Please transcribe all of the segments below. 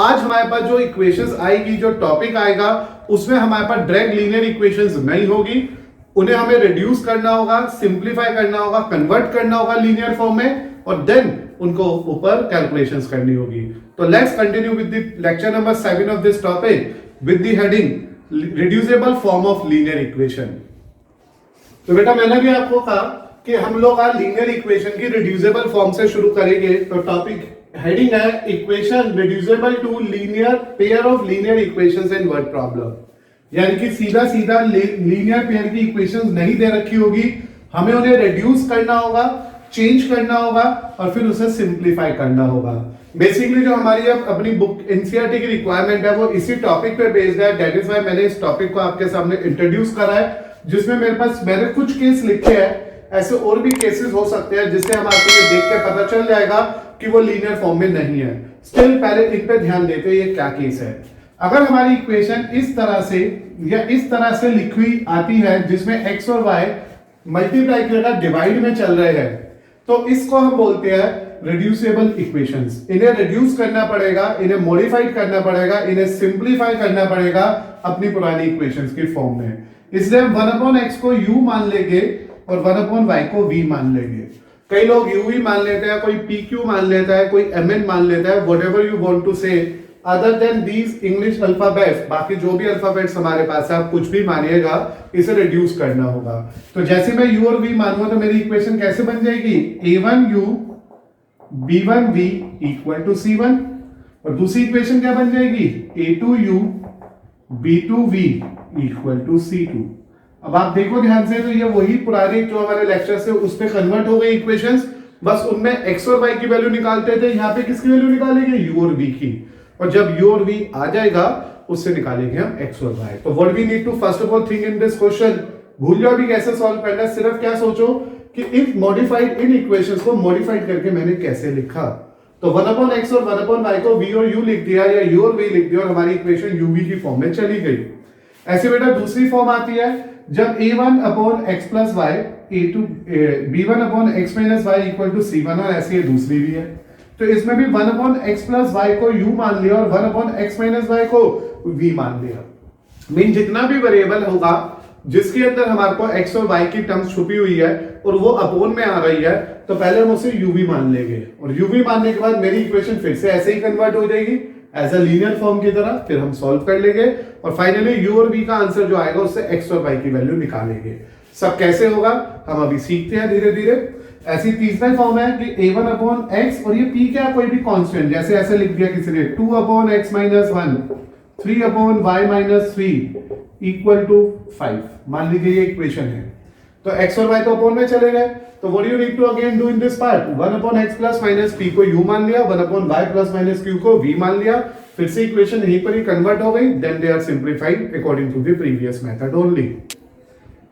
आज हमारे पास जो इक्वेशंस आएगी, जो टॉपिक आएगा, उसमें हमारे पास डायरेक्ट लीनियर इक्वेशंस नहीं होगी, उन्हें हमें रिड्यूस करना होगा, सिंप्लीफाई करना होगा, कन्वर्ट करना होगा लीनियर फॉर्म में, और देन उनको ऊपर कैलकुलेशंस करनी होगी। तो let's continue with the lecture number 7 of this topic with the heading reducible form of linear equation. तो बेटा मैंने भी आपको कहा कि हम लोग आज लीनियर इक्वेशन की रिड्यूसिबल फॉर्म से शुरू करेंगे। तो टॉपिक हेडिंग है equation reducible to linear pair of linear equations in word problem, यानी कि सीधा सीधा लीनियर पेयर की इक्वेशंस नहीं दे रखी होगी, हमें उन्हें रिड्यूस करना होगा, चेंज करना होगा और फिर उसे सिंप्लीफाई करना होगा। बेसिकली जो हमारी अब अपनी बुक एनसीईआरटी की रिक्वायरमेंट है वो इसी टॉपिक पे बेस्ड है। दैट इज व्हाई मैंने इस टॉपिक को आपके सामने इंट्रोड्यूस करा है, जिसमें मैंने कुछ केस लिखे हैं। ऐसे और भी केसेस हो सकते हैं जिससे हम आपको ये देख के पता चल जाएगा कि वो लीनियर फॉर्म में नहीं है। स्टिल पहले इन पे ध्यान देते हैं ये क्या केस है। अगर हमारी इक्वेशन इस तरह से या इस तरह से लिखी आती है जिसमें x और y मल्टीप्लाई किया डिवाइड में चल रहे हैं, तो इसको हम बोलते हैं रिड्यूसिबल इक्वेशंस। इन्हें रिड्यूस करना पड़ेगा, इन्हें मॉडिफाइड करना पड़ेगा, इन्हें सिंप्लीफाई करना पड़ेगा अपनी पुरानी इक्वेशंस की फॉर्म में। इसलिए हम 1/x को u मान लेंगे और 1/y को v मान लेंगे। कई लोग u ही मान लेते हैं, कोई pq मान लेता है, कोई mn मान लेता है, व्हाटएवर यू वांट टू से other than these English alphabets. बाकी जो भी अल्फाबेट्स हमारे पास है आप कुछ भी मानिएगा, इसे रिड्यूस करना होगा। तो जैसे मैं u और v मानूंगा तो मेरी इक्वेशन कैसे बन जाएगी, a1u b1v equal to c1, और दूसरी इक्वेशन क्या बन जाएगी, a2u b2v equal to c2। अब आप देखो ध्यान से, तो ये वही पुराने जो हमारे लेक्चर से उस पे कन्वर्ट हो गई इक्वेशंस, बस उनमें x और y की वैल्यू निकालते थे, यहाँ पे किसकी वैल्यू निकालेंगे, u और v की। और जब u और v आ जाएगा उससे निकालेंगे हम x और y। तो what we need to first of all think in this question, भूल जाओ भी कैसे सॉल्व करना है, सिर्फ क्या सोचो कि इफ मॉडिफाइड इन इक्वेशंस को मॉडिफाइड करके मैंने कैसे लिखा। तो 1/x और 1/y को v और u लिख दिया या u और v लिख दिया और हमारी इक्वेशन uv की फॉर्म में चली गई। ऐसे बेटा दूसरी फॉर्म आती है जब a1/x plus y b1/x minus y equal to c1, और ऐसी ये दूसरी भी है। तो इसमें भी 1/x plus y को u मान लिया और 1/x minus y को v मान लिया। मीन जितना भी वेरिएबल होगा जिसके अंदर हमारे को x और y की टर्म्स छुपी हुई है और वो अपॉन में आ रही है, तो पहले हम उसे uv मान लेंगे, और uv मानने के बाद मेरी इक्वेशन फिर से ऐसे ही कन्वर्ट हो जाएगी एज अ लीनियर फॉर्म की तरह। फिर हम सॉल्व कर लेंगे और फाइनली u और v का आंसर जो आएगा उससे x और y की वैल्यू निकालेंगे। सब कैसे होगा हम अभी सीखते हैं धीरे धीरे। ऐसी तीसरा फॉर्म है कि a1/x और ये p क्या, कोई भी कांस्टेंट, जैसे ऐसे लिख दिया किसी ने 2/x - 1 3/y - 3 इक्वल टू 5, मान लीजिए ये इक्वेशन है। तो x और y तो अपॉन में चले गए, तो what you need to again do in this part, 1/x + p को u मान लिया, 1/y + q को v मान लिया, फिर से इक्वेशन यहीं पर ही कन्वर्ट हो गई। Then they are simplified according to the previous method only.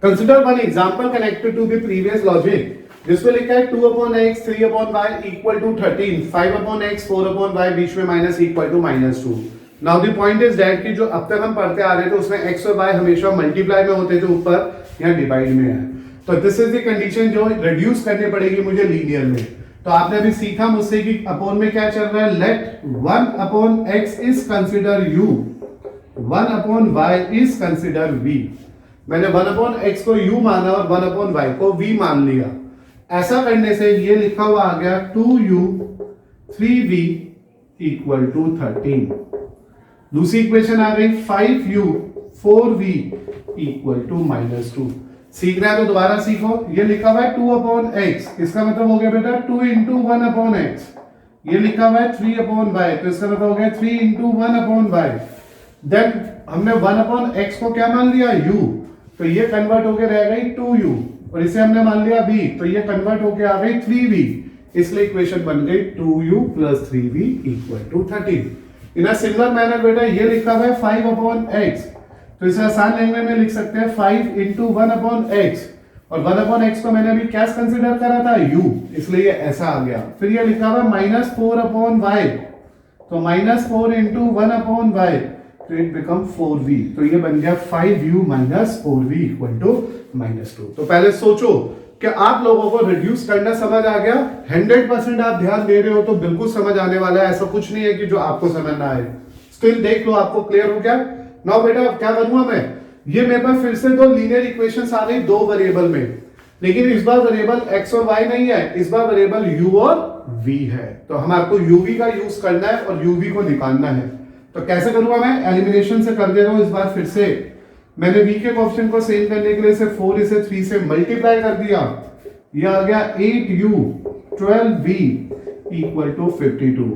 Consider one example connected to the previous logic, जिसमें लिखा है 2/x 3/y equal to 13, 5/x 4/y बीच में minus equal to -2। Now the point is that कि जो अब तक हम पढ़ते आ रहे थे उसमें x और y हमेशा मल्टीप्लाई में होते थे ऊपर, यहाँ डिवाइड में है। तो दिस इज द कंडीशन जो रिड्यूस करनी पड़ेगी मुझे लीनियर में। तो आपने अभी सीखा मुझसे कि अपॉन में क्या चल रहा है, let 1/x is consider u, 1/y is consider v। मैंने 1/x को u माना और 1/y को v मान लिया। ऐसा करने से ये लिखा हुआ आ गया 2u 3v इक्वल टू 13। दूसरी इक्वेशन आ गई 5u 4v इक्वल टू -2। सीखना है तो दोबारा सीखो। ये लिखा हुआ है 2/x, इसका मतलब हो गया बेटा 2 × 1/x। ये लिखा हुआ है 3/y, तो इसका मतलब हो गया 3 × 1/y। देन हमने 1/x को क्या मान लिया, u, तो ये कन्वर्ट होके रह गई 2u, और इसे हमने मान लिया v, तो ये कन्वर्ट होके आ गई 3v। इसलिए इक्वेशन बन गई 2u + 3v equal to 13। In a similar manner बेटा ये लिखा हुआ है 5/x, तो इसे आसान लैंग्वेज में लिख सकते हैं 5 × 1/x, और 1/x को मैंने अभी क्या कंसीडर करा था, u, इसलिए ये ऐसा आ गया। फिर ये लिखा हुआ -4/y, तो -4 × 1/y, तो इट बिकम 4v, तो ये बन गया 5u - 4v इक्वल टू -2। तो पहले सोचो क्या आप लोगों को रिड्यूस करना समझ आ गया? 100% आप ध्यान दे रहे हो तो बिल्कुल समझ आने वाला है, ऐसा कुछ नहीं है कि जो आपको समझ ना आए। स्टिल देख लो आपको क्लियर हो गया। नाउ बेटा क्या करूंगा मैं, ये मेरे पास फिर से दो लीनियर इक्वेशंस आ गई दो वेरिएबल में, लेकिन इस बार वेरिएबल x और y नहीं है, इस बार वेरिएबल u और v है। तो हमारे uv का यूज करना है और uv को निकालना है। तो कैसे करूंगा मैं, एलिमिनेशन से कर दे रहा हूं। इस बार फिर से मैंने v के कोएफिशिएंट को सेम करने के लिए इसे 4 इसे 3 से मल्टीप्लाई कर दिया, ये आ गया 8u 12v इक्वल टू 52,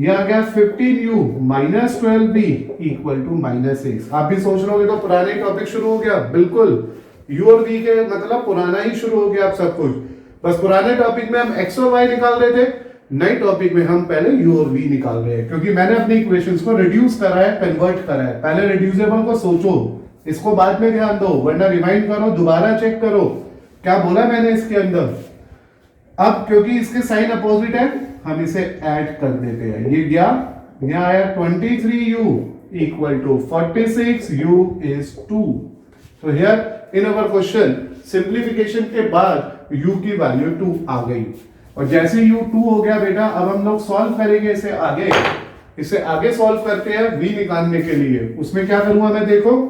ये आ गया 15u minus 12v equal to -6। आप भी सोच रहे होगे तो पुराने टॉपिक शुरू हो गया, बिल्कुल u और v के मतलब पुराना ही शुरू हो गया। आप सब कुछ बस पुराने टॉपिक में हम x और y निकाल रहे थे, नए टॉपिक में हम पहले u और v निकाल रहे हैं, क्योंकि मैंने अपनी इक्वेशंस को रिड्यूस करा है, कन्वर्ट करा है। पहले रिड्यूसेबल को सोचो, इसको बाद में ध्यान दो, वरना रिवाइंड करो, दोबारा चेक करो क्या बोला मैंने इसके अंदर। अब क्योंकि इसके साइन अपोजिट है, हम इसे ऐड कर देते हैं। ये गया, यहां आया 23u equal to 46u is 2। तो here in our question simplification के बाद u की वैल्यू 2 आ गई, और जैसे u 2 हो गया बेटा, अब हम लोग सॉल्व करेंगे इसे आगे सॉल्व करते हैं v निकालने के लिए। उसमें क्या करूंगा मैं, देखो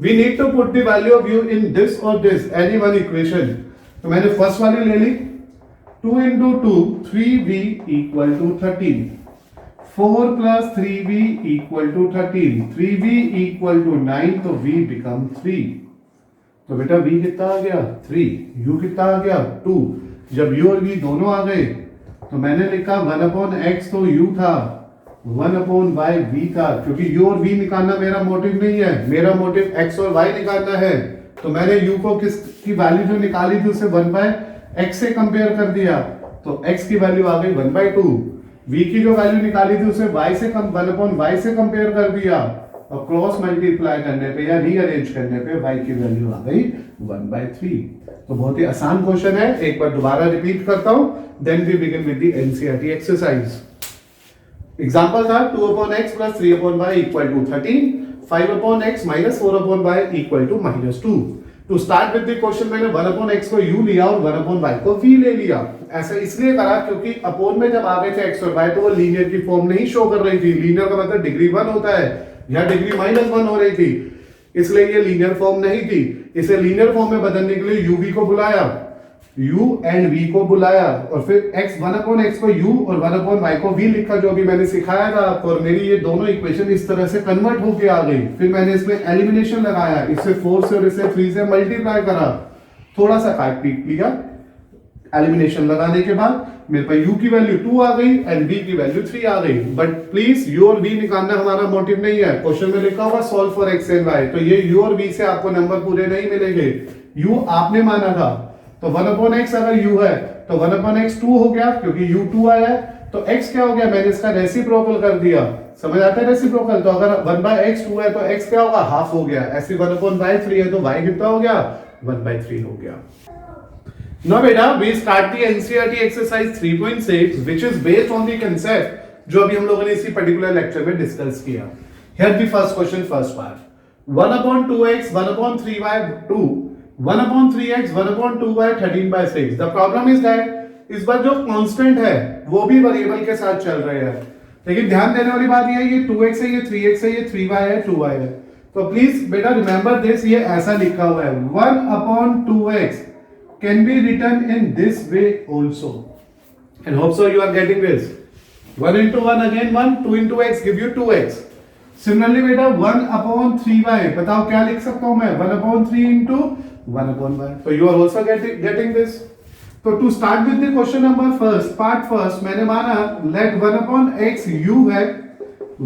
we need to put the value of u in this or this any one equation। तो मैंने फर्स्ट वाली ले ली, 2 into 2 3v equal to 13, 4 plus 3v equal to 13, 3v equal to 9, तो v become 3। तो बेटा v कितना आ गया 3, u कितना आ गया 2। जब u और v दोनों आ गए तो मैंने लिखा 1/x, तो u था 1/y v था, क्योंकि u और v निकालना मेरा मोटिव नहीं है, मेरा मोटिव x और y निकालना है। तो मैंने u को किसकी वैल्यू जो निकाली थी उसे 1/x से कंपेयर कर दिया, तो x की वैल्यू आ गई 1/2। v की जो वैल्यू निकाली थी उसे y से 1/y से कंपेयर कर दिया, और क्रॉस मल्टीप्लाई करने पे या रीअरेंज करने पे y की वैल्यू आ गई 1/3। तो बहुत ही आसान क्वेश्चन है, एक बार दोबारा रिपीट करता हूं, then we begin with the NCERT exercise. Example था 2/x plus 3/y equal to 13, 5/x minus 4/y equal to -2। To start with the question मैंने 1/x को u लिया और 1/y को v ले लिया। ऐसा इसलिए करा क्योंकि अपोन में जब आ गए थे x और y तो वो लीनियर की फॉर्म नहीं शो कर रही थी। लीनियर का मतलब डिग्री 1 होता है, या डिग्री -1 हो रही थी, इसलिए ये लीनियर फॉर्म नहीं थी। इसे लीनियर फॉर्म में बदलने के लिए uv को बुलाया, u एंड v को बुलाया, और फिर x 1/x को u और 1/y को v लिखा, जो अभी मैंने सिखाया था आपको, और मेरी ये दोनों इक्वेशन इस तरह से कन्वर्ट होके आ गई। फिर मैंने इसमें एलिमिनेशन लगाया, इससे 4 से और इसे 3 से मल्टीप्लाई करा, थोड़ा सा काट पीट लिया। एलिमिनेशन लगाने के बाद मेरे पास u की वैल्यू 2 आ गई एंड v की वैल्यू 3 आ गई। बट प्लीज u और v निकालना हमारा मोटिव नहीं है, क्वेश्चन में लिखा हुआ solve for x and y, तो ये u और v से आपको नंबर पूरे नहीं मिलेंगे। u आपने माना था, तो 1/x अगर u है तो 1/x 2 हो गया, क्योंकि u 2 आया है, तो x क्या हो गया, मैंने इसका रेसिप्रोकल कर दिया। समझ आता है रेसिप्रोकल, तो अगर 1/x 2 है तो x क्या होगा, हाफ हो गया। ऐसे 1/3 है तो y कितना हो गया, 1/3 हो गया। Now beta, we start the NCERT exercise 3.6 which is based on the concept जो अभी हम लोगों ने इसी पर्टिकुलर लेक्चर में डिस्कस किया। Here the first question, first part, 1/2x 1/3y 2, 1/3x 1/2y 13/6। The problem is that इस बार जो कांस्टेंट है वो भी वेरिएबल के साथ चल रहे हैं, लेकिन ध्यान देने वाली बात ये 2x है, ये 3x है, ये 3y है, 2y है। तो प्लीज बेटा रिमेंबर दिस, ये ऐसा लिखा हुआ है 1/2x can be written in this way also, and hope so you are getting this। 1 into 1 again 1, 2 into x give you 2x। Similarly बेटा 1/3y, बताओ क्या लिख सकता हूं मैं, 1/3 into 1/1। तो you are also getting this। तो to start with the question number first, part first, मैंने माना let 1/x u है,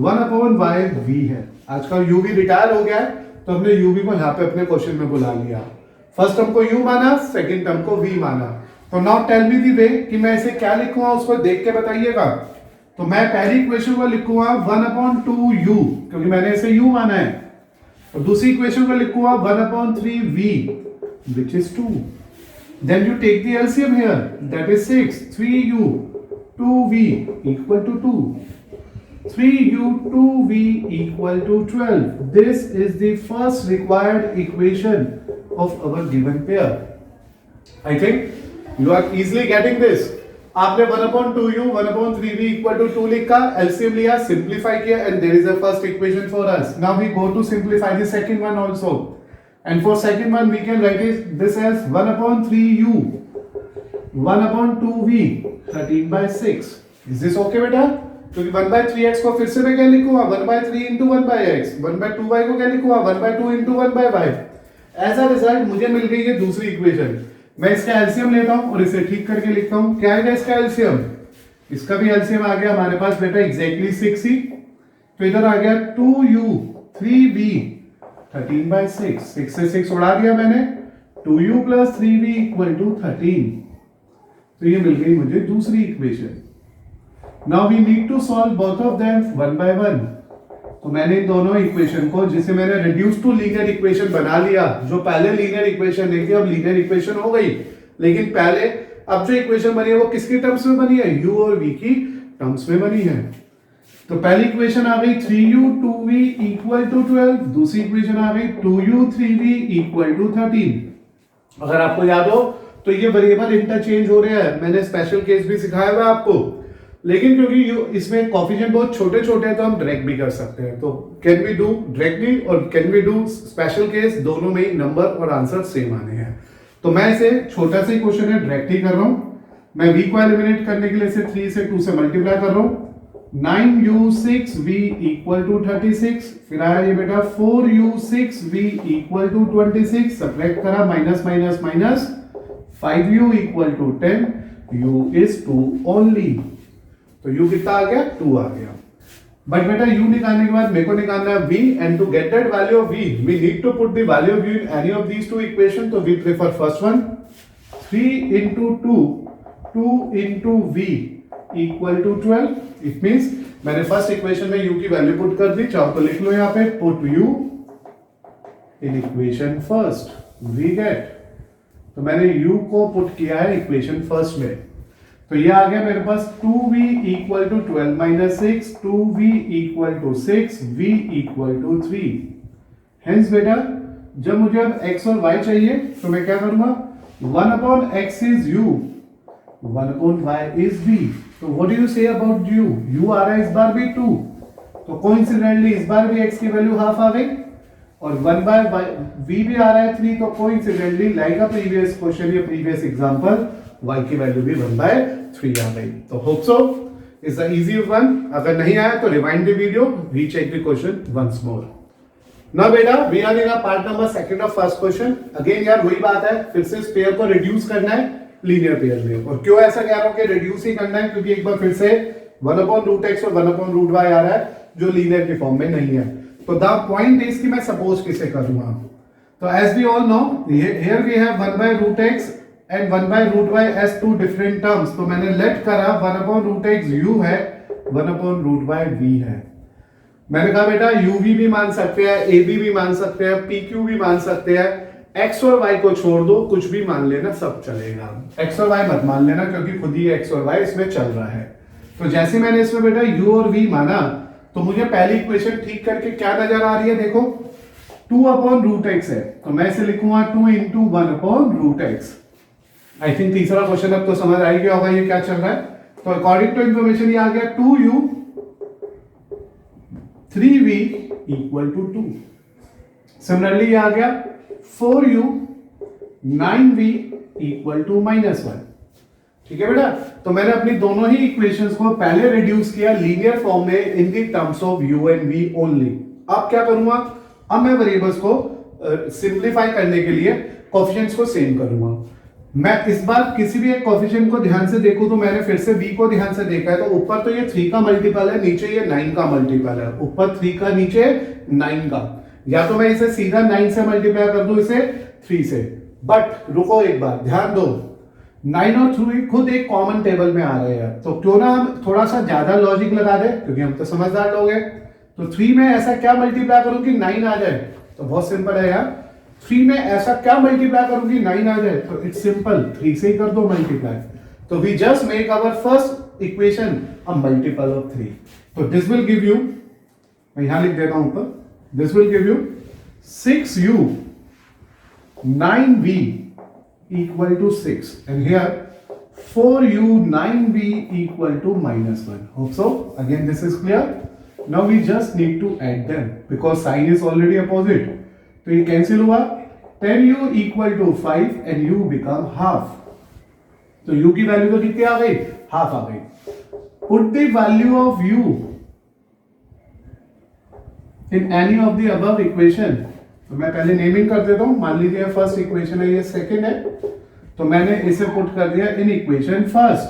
1/y v है। आज का u भी रिटायर हो गया है, तो हमने u भी को यहाँ पे अपने क्वेश्चन में बुला लिया। फर्स्ट टर्म को u माना, सेकंड टर्म को v माना। तो नाउ टेल मी दी वे कि मैं इसे क्या लिखूंगा, उसको देख के बताइएगा। तो मैं पहली इक्वेशन को लिखूंगा 1/2u, क्योंकि मैंने इसे u माना है, और दूसरी इक्वेशन को लिखूंगा 1/3v which is 2। then you take the LCM here, that is 6, 3u 2v equal to 2, 3u 2v equal to 12। this is the first required equation of our given pair। I think you are easily getting this. आपने 1/2u 1/3v equal to 2 लिखा, LCM लिया, simplify किया, and there is a first equation for us. Now we go to simplify the second one also, and for second one we can write this as 1/3u 1/2v 13/6। Is this okay बेटा? क्योंकि 1/3x को फिर से मैं क्या लिखूंगा 1/3 into 1/x, 1/2y को क्या लिखूंगा 1/2 into 1/y। As a result मुझे मिल गई ये दूसरी इक्वेशन। मैं इसका एलसीएम लेता हूं और इसे ठीक करके लिखता हूं। क्या है इसका एलसीएम? इसका भी एलसीएम आ गया हमारे पास बेटा एग्जैक्टली 6 ही। तो इधर आ गया 2u 3v 13/6। 6 से 6 उड़ा दिया मैंने, 2u plus 3v equal to 13। तो ये मिल गई मुझे दूसरी equation. Now we need to solve both of them one by one. तो मैंने इन दोनों इक्वेशन को, जिसे मैंने रिड्यूस टू लीनियर इक्वेशन बना लिया, जो पहले लीनियर इक्वेशन नहीं थी अब लीनियर इक्वेशन हो गई, लेकिन पहले अब जो इक्वेशन बनी है वो किसकी टर्म्स में बनी है? u और v की टर्म्स में बनी है। तो पहली इक्वेशन आ गई 3u 2v इक्वल टू 12, दूसरी इक्वेशन आ गई 2u 3v इक्वल टू 13। अगर आपको याद हो तो ये वेरिएबल इंटरचेंज हो रहे हैं, मैंने स्पेशल केस भी सिखाया हुआ आपको, लेकिन क्योंकि इसमें कोएफिशिएंट बहुत छोटे छोटे हैं तो हम डायरेक्ट भी कर सकते हैं। तो कैन वी डू डायरेक्टली और can we do special case, दोनों में ही नंबर और आंसर सेम आने हैं। तो मैं इसे छोटा सा क्वेश्चन है डायरेक्ट ही कर रहा हूं। मैं v को एलिमिनेट करने के लिए इसे 3 से 2 से मल्टीप्लाई कर रहा हूं। 9u 6v इक्वल टू 36, फिर आया ये बेटा 4u 6v equal to 26, subtract करा minus minus minus, 5u equal to 10, u is 2 only. तो u कितना आ गया? 2 आ गया। बट बेटा u निकालने के बाद मेरे को निकालना है v, and to get that value of v we need to put the value of u in any of these two equation. तो we prefer first one, 3 into 2 2 into v equal to 12। It means मैंने first equation में u की value put कर दी, चाहो तो लिख लो यहां पे put u in equation first, we get. तो मैंने u को पुट किया है इक्वेशन फर्स्ट में, तो ये आ गया मेरे पास 2v equal to 12 minus 6, 2v equal to 6, v equal to 3। Hence बेटा जब मुझे अब x और y चाहिए तो मैं क्या करूंगा, 1/x is u, 1/y is v। तो what do you say about u? u आ रहा है इस बार भी 2, तो कोइंसिडेंटली इस बार भी x की वैल्यू हाफ आ गई, और 1/y v भी आ रहा है 3, तो coincidentally like a previous question या प्रीवियस एग्जांपल y की वैल्यू भी 1/3 आ गई। तो hope so is the easy one. अगर नहीं आया तो rewind the video, recheck the question once more. Now बेटा we are in part number second of first question. Again यार वही बात है, फिर से इस पेयर को रिड्यूस करना है लीनियर पेयर में। और क्यों ऐसा कह रहा हूं कि रिड्यूस ही करना है, क्योंकि एक बार फिर से 1/√x और 1/√y आ रहा है जो लीनियर के फॉर्म में नहीं है। तो द पॉइंट इज कि मैं सपोज किसे करूंगा। तो as we all know here we have 1/√x and 1/√y as two different terms। तो मैंने लेट करा 1/√x u है, 1/√y v है। मैंने कहा बेटा uv भी मान सकते हैं, ab भी मान सकते हैं, pq भी मान सकते हैं, x और y को छोड़ दो, कुछ भी मान लेना, सब चलेगा। x और y मत मान लेना क्योंकि खुद ही x और y इसमें चल रहा है। तो जैसे मैंने इसमें बेटा u और v माना, तो मुझे पहली इक्वेशन ठीक करके क्या नजर आ रही है, देखो 2/√x है, तो मैं इसे लिखूंगा 2 into 1/√x। आई थिंक तीसरा क्वेश्चन अब तो समझ आई गया होगा ये क्या चल रहा है। तो अकॉर्डिंग टू इंफॉर्मेशन ये आ गया 2u 3v equal to 2। Similarly ये आ गया 4u 9v इक्वल टू -1। ठीक है बेटा, तो मैंने अपनी दोनों ही इक्वेशंस को पहले रिड्यूस किया लीनियर फॉर्म में in the terms of u and v only. अब क्या करूंगा, अब मैं वेरिएबल्स को सिंप्लीफाई करने के लिए कोएफिशिएंट्स को सेम करूंगा। मैं इस बार किसी भी एक कोएफिशिएंट को ध्यान से देखूं तो मैंने फिर से v को ध्यान से देखा है, तो ऊपर तो ये 3 का मल्टीपल है, नीचे ये 9 का मल्टीपल है, ऊपर 3 का नीचे 9 का। या तो मैं इसे सीधा 9 से मल्टीप्लाई कर दूं इसे 3 से, बट रुको एक बार ध्यान दो, 9 और 3 खुद एक कॉमन टेबल में आ रहे हैं, तो क्यों ना हम थोड़ा सा ज्यादा लॉजिक लगा दे, क्योंकि हम तो समझदार लोग हैं। तो 3 में ऐसा क्या मल्टीप्लाई करूं कि 9 आ जाए, तो बहुत सिंपल है यार, 3 में ऐसा क्या मल्टीप्लाई करूंगी 9 आ जाए, तो इट्स सिंपल 3 से ही कर दो मल्टीप्लाई। तो we just make our first equation a multiple of 3। तो दिस विल गिव यू, मैं यहां लिख देता हूं ऊपर, this will give you 6u 9v equal to 6 and here 4u 9v equal to -1. Hope so. Again this is clear. Now we just need to add them because sign is already opposite. तो ये cancel हुआ, 10u equal to 5 and u become half. तो u की value तो कितनी आ गई, half आ गई. Put the value of u in any of the above equation. तो मैं पहले नेमिंग कर देता हूं. मान लीजिए फर्स्ट इक्वेशन है, ये सेकंड है, तो मैंने इसे पुट कर दिया in equation first.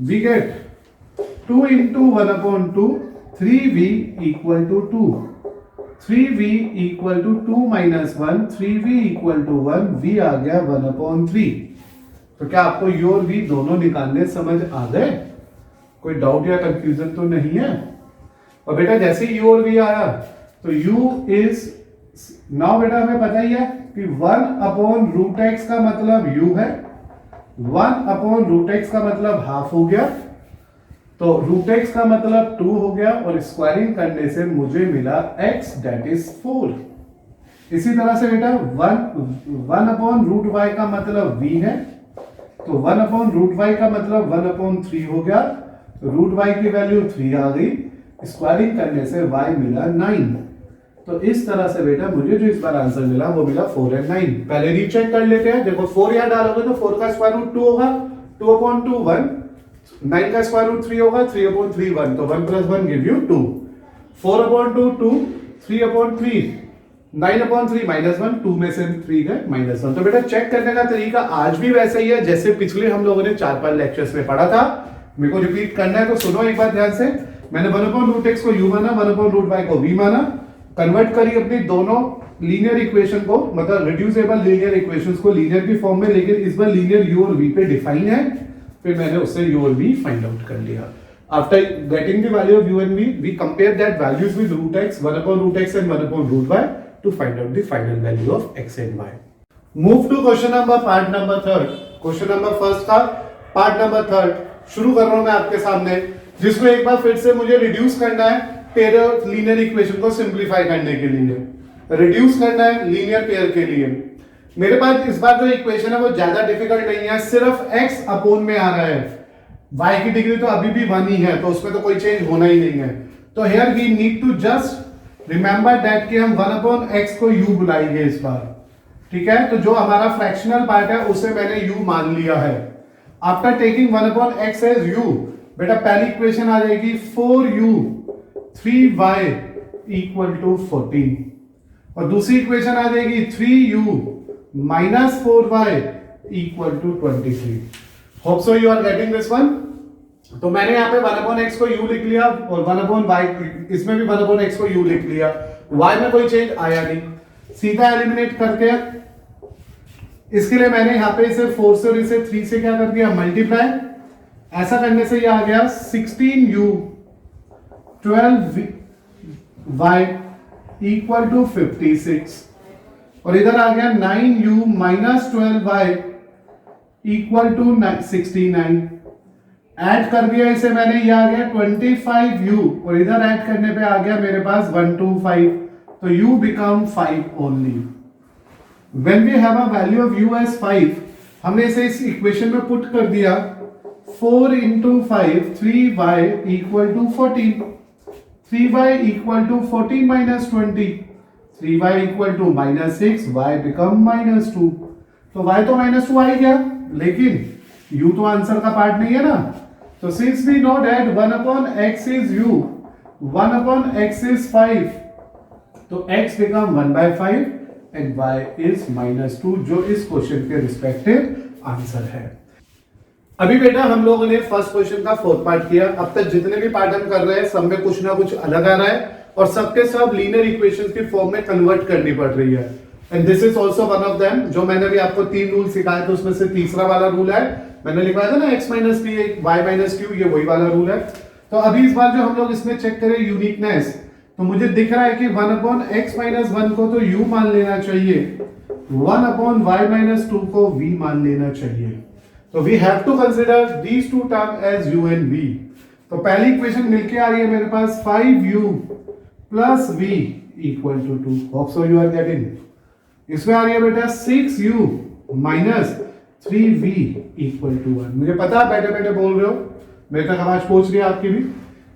We get 2 into 1/2 3v equal to 2. 3v equal to 2 minus 1, 3v equal to 1, v आ गया 1/3. तो क्या आपको u और v दोनों निकालने समझ आ गए? कोई डाउट या कंफ्यूजन तो नहीं है? और बेटा जैसे u और v आया तो u इज नाउ बेटा हमें पता ही है कि 1/√x का मतलब u है, 1/√x का मतलब हाफ हो गया, तो √x का मतलब 2 हो गया और स्क्वायरिंग करने से मुझे मिला x दैट इज 4. इसी तरह से बेटा 1/√y का मतलब v है, तो 1/√y का मतलब 1/3 हो गया, √y की वैल्यू 3 आ गई, स्क्वायरिंग करने से y मिला 9. तो इस तरह से बेटा मुझे जो इस बार आंसर मिला वो मिला 4 और 9. पहले रीचेक कर लेते हैं. देखो 4 यहां डालोगे तो 4 का स्क्वायर रूट 2 होगा, 2/2 1, 9 का स्क्वायर रूट 3 होगा, 3/3 1, तो 1 + 1 गिव यू 2. 4/2 2, 3/3 9/3 -1, 2 में से 3 गए -1. तो बेटा चेक करने का तरीका आज भी वैसा ही है जैसे पिछले हम लोगों ने 4-5 लेक्चर्स में पढ़ा था. मेरे को रिपीट करना है तो सुनो एक बार ध्यान से. मैंने 1/√x को u माना, 1/√y को v माना, कन्वर्ट करी अपनी दोनों लीनियर इक्वेशन को, मतलब रिड्यूसेबल लीनियर इक्वेशंस को लीनियर की फॉर्म में, लेकिन इस बार लीनियर u और v पे डिफाइन है. फिर मैंने उससे u और v फाइंड आउट कर लिया. After getting the value of u and v, we compare that values with √x, 1/√x and 1/√y to find out the final value of x and y. Move to question number part number 3. Question number first का part number 3 शुरू कर रहा हूं मैं आपके सामने, जिसमें एक बार फिर से मुझे रिड्यूस करना है पेयर लीनियर इक्वेशन को सिंप्लीफाई करने के लिए. रिड्यूस करना है लीनियर पेयर के लिए. मेरे पास इस बार जो इक्वेशन है वो ज्यादा डिफिकल्ट नहीं है, सिर्फ x अपोन में आ रहा है. y की डिग्री तो अभी भी 1 ही है, तो उसमें तो कोई चेंज होना ही नहीं है. तो here we need to just remember that कि हम 1/x को u बुलाएंगे इस बार. ठीक है, तो जो हमारा फ्रैक्शनल पार्ट है उसे मैंने u मान लिया है. After taking 1/x as u, बेटा पहली इक्वेशन आ जाएगी 4u 3y equal to 14, और दूसरी इक्वेशन आ जाएगी 3u minus 4y equal to 23. Hope so you are getting this one. तो मैंने यहाँ पे 1/x को u लिख लिया और 1/y, इसमें भी 1/x को u लिख लिया. y में कोई चेंज आया नहीं, सीधा एलिमिनेट करके इसके लिए मैंने यहाँ पे इसे 4 से और इसे 3 से क्या कर दिया, मल्टीप्लाई. ऐसा करने से ये आ गया 16u 12y equal to 56, और इधर आ गया 9u minus 12y equal to 69. Add कर दिया इसे मैंने, ये आ गया 25u और इधर ऐड करने पे आ गया मेरे पास 125, तो u become 5 only. When we have a value of u as 5, हमने इसे इस इक्वेशन में पुट कर दिया 4 into 5, 3y equal to 14. 3y equal to 14 minus 20, 3y equal to -6, y become -2. तो y तो -2 आ ही गया, लेकिन u तो आंसर का पार्ट नहीं है ना. तो since we know that 1/x is u, 1/x is 5, तो x become 1/5 and y is -2, जो इस क्वेश्चन के रिस्पेक्टिव आंसर है. अभी बेटा हम लोगों ने फर्स्ट क्वेश्चन का 4th पार्ट किया. अब तक जितने भी पार्ट हम कर रहे हैं सब में कुछ ना कुछ अलग आ रहा है और सबके सब लीनियर इक्वेशंस की फॉर्म में कन्वर्ट करनी पड़ रही है. And this is also one of them. जो मैंने भी आपको 3 रूल सिखाए थे उसमें से तीसरा वाला रूल है, मैंने लिखवाया था ना x - p y - q, ये वही वाला रूल है. तो अभी इस बार जो हम लोग इसमें चेक करें यूनिकनेस, तो मुझे दिख रहा है कि 1/x - 1 को तो u मान लेना चाहिए, 1/y - 2 को v मान लेना चाहिए. तो we have to consider these two term as u and v. तो पहली इक्वेशन मिलके आ रही है मेरे पास 5u plus v equal to 2. Hope so you are getting. इसमें आ रही है बेटा 6u minus 3v equal to 1। मुझे पता है बैठे बैठे बोल रहे हो, मेरे तक आवाज पहुंच रही है आपकी भी,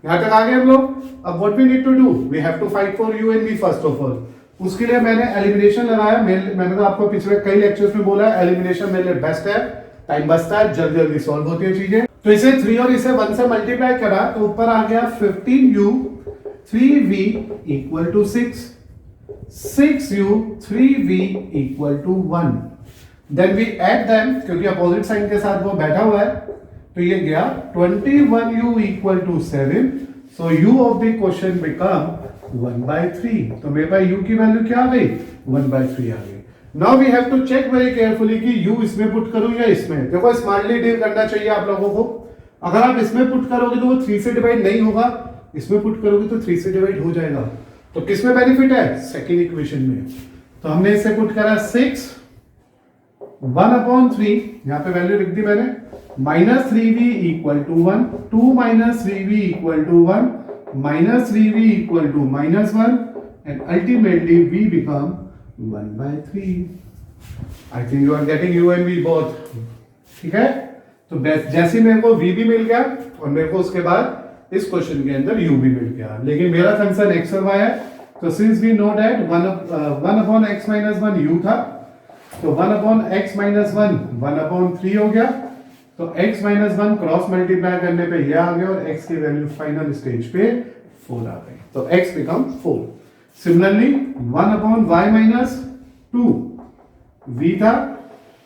यहां तक आ गए हम लोग। अब what we need to do, we have to fight for u and v first of all. उसके लिए मैंने एलिमिनेशन लगाया। मैंने तो आपको पिछले कई लेक्चर्स में बोला है एलिमिनेशन मेरे लिए बेस्ट है, टाइम बचता है, जल्दी जल्दी सॉल्व होती है चीजें। तो इसे 3 और इसे 1 से मल्टीप्लाई करा तो ऊपर आ गया 15u 3v equal to 6, 6u 3v equal to 1। Then we add them, क्योंकि अपोजिट साइन के साथ वो बैठा हुआ है, तो ये गया 21u equal to 7। So u of the question become 1/3। तो मेरे पास u की वैल्यू क्या आ गई, 1/3 आ गई। Now we have to check very carefully कि u इसमें पुट करूं या इसमें। देखो स्मार्टली डील करना चाहिए आप लोगों को। अगर आप इसमें पुट करोगे तो वो 3 से डिवाइड नहीं होगा, इसमें पुट करोगे तो 3 से डिवाइड हो जाएगा। तो किस में बेनिफिट है, सेकेंड इक्वेशन में। तो हमने इसे पुट करा 6 1/3, यहां पे वैल्यू लिख दी मैंने, -3v equal to 1, 2 - 3v equal to 1, -3v equal to -1 and ultimately v become 1/3। I think you are getting u and v both, ठीक है। तो जैसे मेरे को v भी मिल गया और मेरे को उसके बाद इस क्वेश्चन के अंदर u भी मिल गया, लेकिन मेरा कंसर्न x और y है। तो since we know that 1/x - 1 u था, तो 1/x - 1 1/3 हो गया। तो x - 1 क्रॉस मल्टीप्लाई करने पे ये आ गया और x की वैल्यू फाइनल स्टेज पे 4 आ गई। तो x become 4। Similarly 1/y - 2 v था,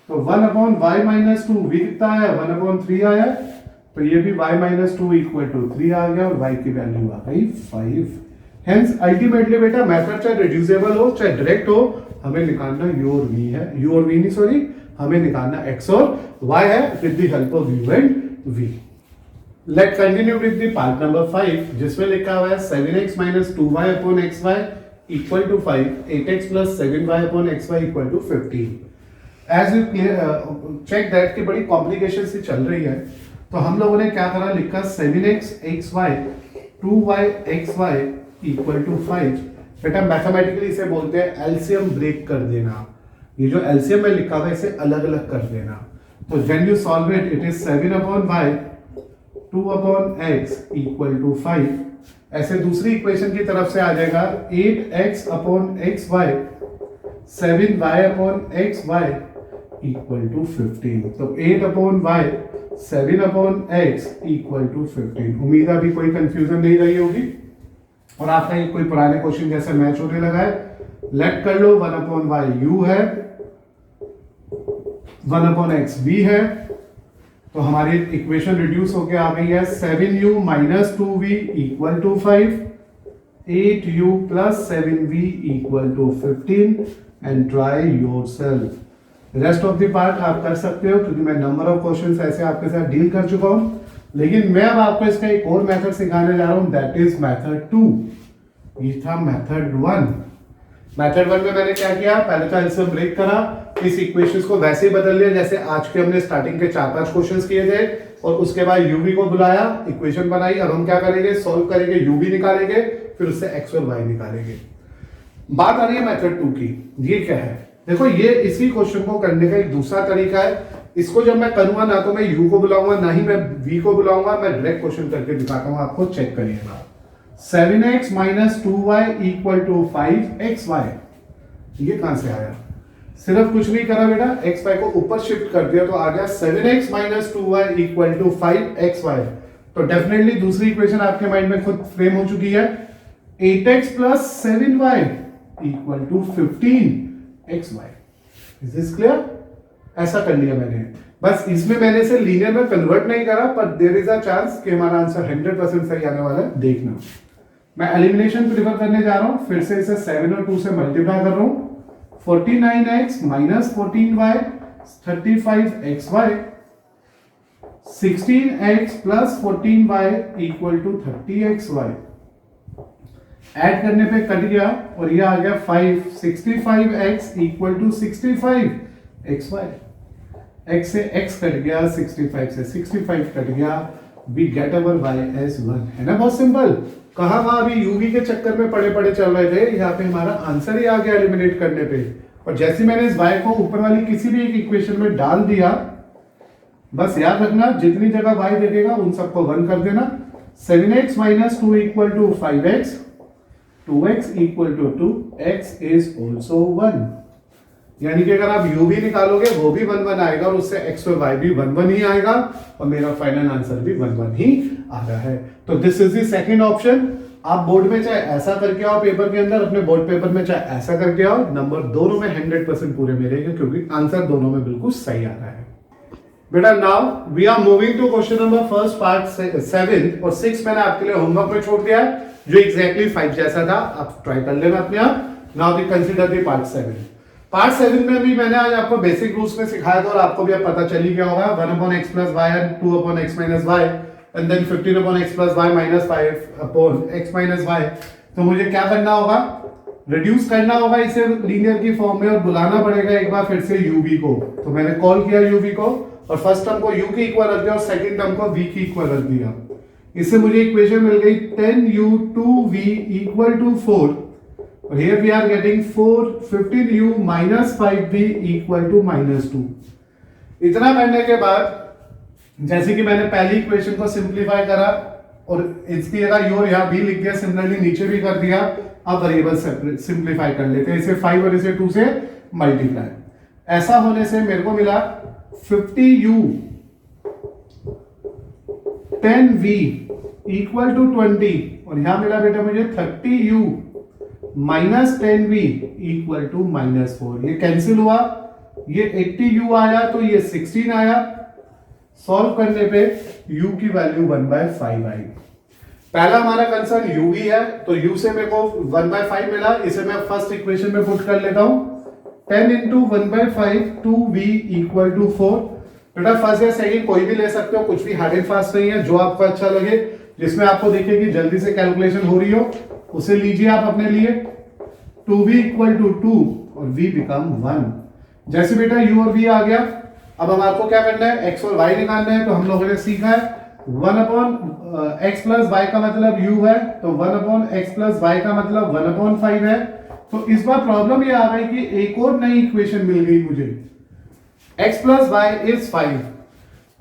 तो 1/y - 2 v कितना आया, 1/3 आया। तो ये भी y - 2 इक्वल टू 3 आ गया और y की वैल्यू आ गई 5। हेंस अल्टीमेटली बेटा मेथड चाहे रिड्यूसेबल हो चाहे डायरेक्ट हो, हमें निकालना u और v है, u और v नहीं सॉरी, हमें निकालना x और y है with the help of u and v। Let continue with the part number 5, जिसमें लिखा हुआ है 7x - 2y upon xy equal to 5, 8x + 7y upon xy equal to 15। As you check that की बड़ी complication सी चल रही है, तो हम लोगों ने क्या करा, लिखा 7x xy 2y xy equal to 5। बेटा मैथमेटिकली इसे बोलते हैं एलसीएम ब्रेक कर देना। ये जो एलसीएम में लिखा हुआ है इसे अलग अलग कर देना। तो when you solve it, it is 7/y 2/x equal to 5। ऐसे दूसरी इक्वेशन की तरफ से आ जाएगा 8x/xy 7y/xy इक्वल टू 15। तो 8/y 7/x इक्वल टू 15। उम्मीद है अभी कोई कंफ्यूजन नहीं रही होगी और आपका ये कोई पुराने क्वेश्चन जैसे मैच होने लगा है। लेट कर लो 1/y u है, 1/x v है, तो हमारी इक्वेशन रिड्यूस होकर आ गई है 7u - 2v equal to 5, 8u + 7v equal to 15 and try yourself. Rest of the part आप कर सकते हो क्योंकि मैं नंबर ऑफ क्वेश्चंस ऐसे आपके साथ डील कर चुका हूं, लेकिन मैं अब आपको इसका एक और मेथड सिखाने जा रहा हूं, दैट इज मेथड 2। ये था मेथड 1। मेथड 1 में मैंने क्या किया, पहले तो एलसीएम ब्रेक करा, इस इक्वेशंस को वैसे ही बदल लिया जैसे आज के हमने स्टार्टिंग के 4-5 क्वेश्चंस किए थे, और उसके बाद यूवी को बुलाया, इक्वेशन बनाई। अब हम क्या करेंगे, सॉल्व करेंगे, यूवी निकालेंगे, फिर उससे एक्स और वाई निकालेंगे। बात आ रही है मेथड 2 की। ये क्या है, देखो ये इसी क्वेश्चन को करने का एक दूसरा तरीका है। इसको जब मैं करूंगा ना तो मैं u को बुलाऊंगा ना ही मैं v को बुलाऊंगा, मैं डायरेक्ट क्वेश्चन करके दिखाता हूं आपको, चेक करिएगा। 7x - 2y equal to 5xy, ये कहां से आया, सिर्फ कुछ नहीं करा बेटा, xy को ऊपर शिफ्ट कर दिया तो आ गया 7x - 2y equal to 5xy। तो डेफिनेटली दूसरी इक्वेशन आपके माइंड में खुद फ्रेम हो चुकी है, 8x + 7y equal to 15xy। Is this clear? ऐसा कर लिया मैंने, बस इसमें मैंने इसे लीनियर में कन्वर्ट नहीं करा, पर देयर इज अ चांस कि हमारा आंसर 100% सही आने वाला है। देखना, मैं एलिमिनेशन प्रेफर करने जा रहा हूं, फिर से इसे 7 और 2 से मल्टीप्लाई कर रहा हूं। 49x - 14y 35xy, 16x + 14y equal to 30xy। Add करने पे कट गया और ये आ गया 5, 65x equal to 65xy। x से x कट गया, 65 से 65 कट गया, we get our y as 1। है ना, बहुत सिंपल। कहा वहां अभी uv के चक्कर में पड़े पड़े चल रहे थे, यहाँ पे हमारा आंसर ही आ गया एलिमिनेट करने पे। और जैसे मैंने इस y को ऊपर वाली किसी भी एक इक्वेशन में डाल दिया, बस याद रखना जितनी जगह y देखेगा उन सबको 1 कर देना। 7x minus 2 equal to 5x, 2x equal to 2, x is also 1। यानी कि अगर आप u भी निकालोगे वो भी 1 1 आएगा और उससे x और y भी 1 1 ही आएगा और मेरा फाइनल आंसर भी 1 1 ही आ रहा है। तो this is the second option. आप बोर्ड में चाहे ऐसा करके आओ, पेपर के अंदर अपने बोर्ड पेपर में चाहे ऐसा करके आओ, नंबर दोनों में 100% पूरे मिलेंगे क्योंकि आंसर दोनों में बिल्कुल सही आ रहा है। बेटा now we are moving to question number first part 7 और 6 मैंने आपके लिए होमवर्क में छोड़ दिया है जो एग्जैक्टली 5 जैसा था, आप ट्राई कर लेना अपने आप। Now we consider the part 7। Part 7 में भी मैंने आज आपको बेसिक रूल्स में सिखाया था और आपको भी अब पता चल ही गया होगा 1/x plus y and 2/x minus y and then 15/x plus y minus 5/x minus y। तो मुझे क्या करना होगा, रिड्यूस करना होगा इसे लीनियर की फॉर्म में और बुलाना पड़ेगा एक बार फिर से uv को। तो मैंने कॉल किया uv को और फर्स्ट टर्म को u की इक्वल रख दिया और सेकंड टर्म को v की इक्वल रख दिया। इससे मुझे इक्वेशन मिल गई 10u 2v equal to 4 और here we are getting 15u minus 5v equal to -2। इतना करने के बाद जैसे कि मैंने पहली इक्वेशन को सिंप्लीफाई करा और इसकी जगह u और यहां v लिख दिया, सिमिलरली नीचे भी कर दिया। अब वेरिएबल सिंप्लीफाई कर लेते हैं, इसे 5 और इसे 2 से मल्टीप्लाई। ऐसा होने से मेरे को मिला 50u 10v equal to 20 और यहां मिला बेटा मुझे 30u minus 10v equal to -4। ये कैंसिल हुआ, ये 80u आया तो ये 16 आया। सॉल्व करने पे u की वैल्यू 1/5 आई। पहला हमारा कंसर्न u भी है तो u से मेरे को 1/5 मिला, इसे मैं फर्स्ट इक्वेशन में पुट कर लेता हूं। 10 into 1/5 2v इक्वल टू 4। बेटा फर्स्ट या सेकंड कोई भी ले सकते हो, कुछ भी हार्ड एंड फास्ट नहीं है, जो आपको अच्छा लगे, जिसमें आपको दिखे कि जल्दी से कैलकुलेशन हो रही हो उसे लीजिए आप अपने लिए। 2v इक्वल टू 2 और v बिकम 1। जैसे बेटा u और v आ गया, अब हमारे को क्या करना है, x और y निकालना है। तो हम लोगों ने सीखा है 1/x plus y का मतलब u है, तो 1/x plus y का मतलब 1/5 है। तो इस बार प्रॉब्लम ये आ गई कि एक और नई इक्वेशन मिल गई मुझे, x plus y is 5।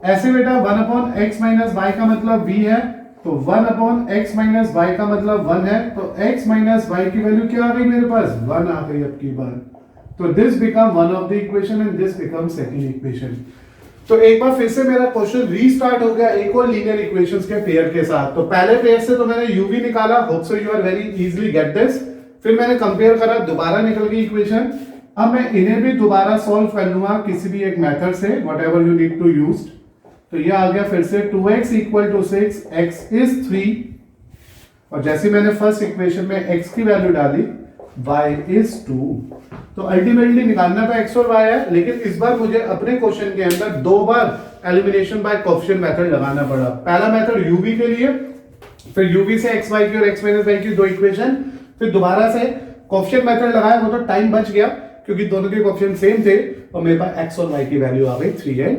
ऐसे बेटा 1/x minus y का मतलब v है, तो 1/x minus y का मतलब 1 है, तो x minus y की वैल्यू क्या आ गई मेरे पास, 1 आ गई अब की बार। तो this become one of the equation and this become second equation. तो एक बार फिर से मेरा क्वेश्चन रीस्टार्ट हो गया एक और लीनियर इक्वेशंस के पेयर के साथ। तो पहले पेयर से तो मैंने uv निकाला, hope so you are very easily get this. फिर मैंने कंपेयर करा, दोबारा निकल गई इक्वेशन। अब मैं इन्हें भी दोबारा सॉल्व कर लूंगा किसी भी एक मेथड से, whatever you need to use. तो ये आ गया फिर से 2x equal to 6, x is 3 और जैसे मैंने फर्स्ट इक्वेशन में x की वैल्यू डाली y इज 2। तो अल्टीमेटली निकालना तो x और y है, लेकिन इस बार मुझे अपने क्वेश्चन के अंदर दो बार एलिमिनेशन बाय कोएफिशिएंट मेथड लगाना पड़ा। पहला मेथड uv के लिए, फिर uv से xy की और x y की दो इक्वेशन, फिर दोबारा से कोएफिशिएंट मेथड लगाया। वो तो टाइम बच गया क्योंकि दोनों के कोएफिशिएंट सेम थे और मेरे पास x और y की वैल्यू आ गई 3 एंड